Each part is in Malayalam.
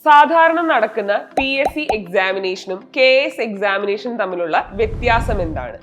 സാധാരണ നടക്കുന്ന PSC എക്സാമിനേഷനും KS എക്സാമിനേഷനും തമ്മിലുള്ള വ്യത്യാസം എന്താണ്?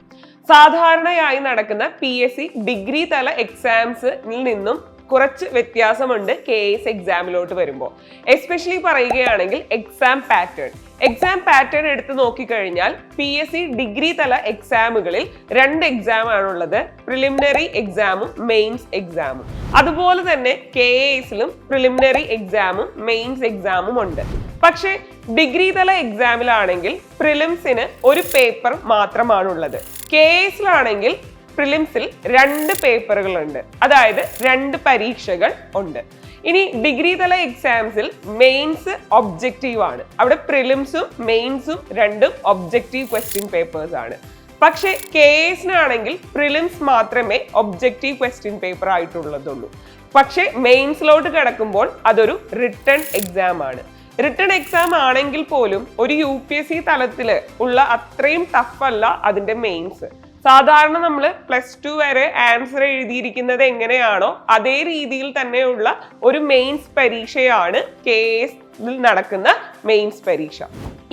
സാധാരണയായി നടക്കുന്ന PSC ഡിഗ്രി തല എക്സാംസിൽ നിന്നും കുറച്ച് വ്യത്യാസമുണ്ട് KS എക്സാമിലോട്ട് വരുമ്പോൾ. എസ്പെഷ്യലി പറയുകയാണെങ്കിൽ എക്സാം പാറ്റേൺ എടുത്ത് നോക്കിക്കഴിഞ്ഞാൽ PSC ഡിഗ്രി തല എക്സാമുകളിൽ 2 എക്സാം ആണുള്ളത്, പ്രിലിമിനറി എക്സാമും മെയിൻസ് എക്സാമും. അതുപോലെ തന്നെ KSലും പ്രിലിമിനറി എക്സാമും മെയിൻസ് എക്സാമും ഉണ്ട്. പക്ഷേ ഡിഗ്രി തല എക്സാമിലാണെങ്കിൽ പ്രിലിംസിന് ഒരു പേപ്പർ മാത്രമാണുള്ളത്. KSലാണെങ്കിൽ പ്രിലിംസിൽ 2 പേപ്പറുകളുണ്ട്, അതായത് 2 പരീക്ഷകൾ ഉണ്ട്. ഇനി ഡിഗ്രി തല എക്സാംസിൽ മെയിൻസ് ഒബ്ജക്റ്റീവ് ആണ്. അവിടെ പ്രിലിംസും മെയിൻസും 2 ഒബ്ജക്റ്റീവ് ക്വസ്റ്റ്യൻ പേപ്പേഴ്സ് ആണ്. പക്ഷേ KSനാണെങ്കിൽ പ്രിലിംസ് മാത്രമേ ഒബ്ജക്റ്റീവ് ക്വസ്റ്റ്യൻ പേപ്പർ ആയിട്ടുള്ളതുള്ളൂ. പക്ഷേ മെയിൻസിലോട്ട് കിടക്കുമ്പോൾ അതൊരു റിട്ടൺ എക്സാം ആണ്. റിട്ടൺ എക്സാം ആണെങ്കിൽ പോലും ഒരു UPSC തലത്തിൽ ഉള്ള അത്രയും ടഫ് അല്ല അതിന്റെ മെയിൻസ്. സാധാരണ നമ്മൾ +2 വരെ ആൻസർ എഴുതിയിരിക്കുന്നത് എങ്ങനെയാണോ അതേ രീതിയിൽ തന്നെയുള്ള ഒരു മെയിൻസ് പരീക്ഷയാണ് KSൽ നടക്കുന്ന മെയിൻസ് പരീക്ഷ.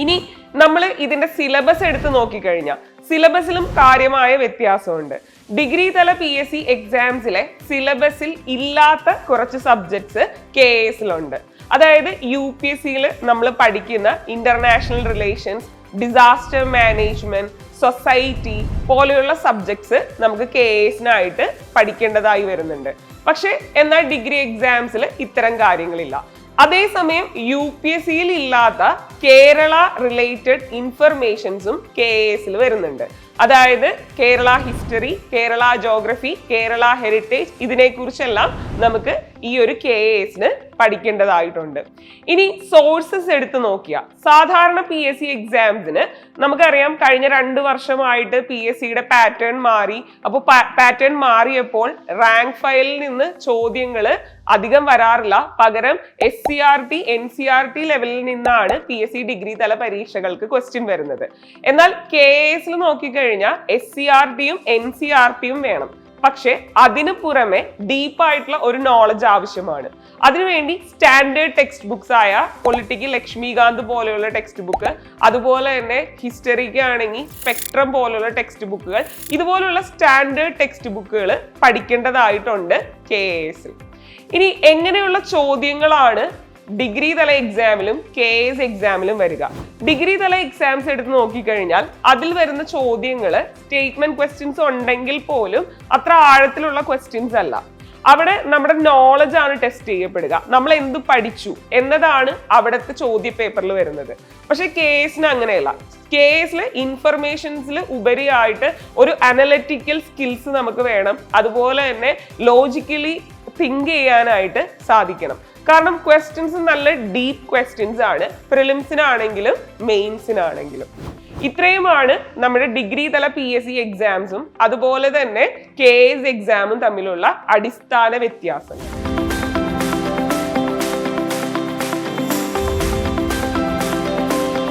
ഇനി നമ്മൾ ഇതിന്റെ സിലബസ് എടുത്ത് നോക്കിക്കഴിഞ്ഞാൽ സിലബസിലും കാര്യമായ വ്യത്യാസമുണ്ട്. ഡിഗ്രി തല PSC എക്സാംസിലെ സിലബസിൽ ഇല്ലാത്ത കുറച്ച് സബ്ജക്ട്സ് KSലുണ്ട്. അതായത് UPSCയിൽ നമ്മൾ പഠിക്കുന്ന international relations, disaster management, society പോലെയുള്ള സബ്ജക്ട്സ് നമുക്ക് KSനായിട്ട് പഠിക്കേണ്ടതായി വരുന്നുണ്ട്. പക്ഷെ എന്നാൽ ഡിഗ്രി എക്സാംസിൽ ഇത്തരം കാര്യങ്ങളില്ല. അതേസമയം UPSCയിൽ ഇല്ലാത്ത കേരള റിലേറ്റഡ് ഇൻഫർമേഷൻസും KSൽ വരുന്നുണ്ട്. അതായത് Kerala history, Kerala geography, Kerala heritage, ഇതിനെക്കുറിച്ചെല്ലാം നമുക്ക് ഈ ഒരു KSന് പഠിക്കേണ്ടതായിട്ടുണ്ട്. ഇനി സോഴ്സസ് എടുത്ത് നോക്കിയാൽ സാധാരണ PSC എക്സാംസിന് നമുക്കറിയാം കഴിഞ്ഞ 2 വർഷമായിട്ട് PSCയുടെ പാറ്റേൺ മാറി. അപ്പോൾ പാറ്റേൺ മാറിയപ്പോൾ റാങ്ക് ഫയലിൽ നിന്ന് ചോദ്യങ്ങൾ അധികം വരാറില്ല. പകരം SCRT, NCRT ലെവലിൽ നിന്നാണ് PSC ഡിഗ്രി തല പരീക്ഷകൾക്ക് ക്വസ്റ്റ്യൻ വരുന്നത്. എന്നാൽ KSൽ നോക്കിക്കഴിഞ്ഞാൽ SCRTയും NCRTയും വേണം. പക്ഷെ അതിനു പുറമെ ഡീപ്പായിട്ടുള്ള ഒരു നോളജ് ആവശ്യമാണ്. അതിനുവേണ്ടി സ്റ്റാൻഡേർഡ് ടെക്സ്റ്റ് ബുക്സ് ആയ പൊളിറ്റിക്കൽ ലക്ഷ്മികാന്ത് പോലെയുള്ള ടെക്സ്റ്റ് ബുക്ക്, അതുപോലെ തന്നെ ഹിസ്റ്ററിക്ക് ആണെങ്കിൽ സ്പെക്ട്രം പോലെയുള്ള ടെക്സ്റ്റ് ബുക്കുകൾ, ഇതുപോലുള്ള സ്റ്റാൻഡേർഡ് ടെക്സ്റ്റ് ബുക്കുകൾ പഠിക്കേണ്ടതായിട്ടുണ്ട് KSൽ. ഇനി എങ്ങനെയുള്ള ചോദ്യങ്ങളാണ് ഡിഗ്രി തല എക്സാമിലും KS എക്സാമിലും വരിക? ഡിഗ്രി തല എക്സാംസ് എടുത്ത് നോക്കിക്കഴിഞ്ഞാൽ അതിൽ വരുന്ന ചോദ്യങ്ങൾ സ്റ്റേറ്റ്മെന്റ് ക്വസ്റ്റ്യൻസ് ഉണ്ടെങ്കിൽ പോലും അത്ര ആഴത്തിലുള്ള ക്വസ്റ്റ്യൻസ് അല്ല. അവിടെ നമ്മുടെ നോളജ് ആണ് ടെസ്റ്റ് ചെയ്യപ്പെടുക, നമ്മൾ എന്ത് പഠിച്ചു എന്നതാണ് അവിടുത്തെ ചോദ്യ പേപ്പറിൽ വരുന്നത്. പക്ഷെ KSന് അങ്ങനെയല്ല. KSല് ഇൻഫർമേഷൻസിൽ ഉപരിയായിട്ട് ഒരു അനലിറ്റിക്കൽ സ്കിൽസ് നമുക്ക് വേണം. അതുപോലെ തന്നെ ലോജിക്കലി തിങ്ക് ചെയ്യാനായിട്ട് സാധിക്കണം. കാരണം ക്വസ്റ്റ്യൻസ് നല്ല ഡീപ്പ് ക്വസ്റ്റ്യൻസ് ആണ്, പ്രിലിംസിനാണെങ്കിലും മെയിൻസിനാണെങ്കിലും. ഇത്രയുമാണ് നമ്മുടെ ഡിഗ്രി തല PSC എക്സാംസും അതുപോലെ തന്നെ KS എക്സാമും തമ്മിലുള്ള അടിസ്ഥാന വ്യത്യാസം.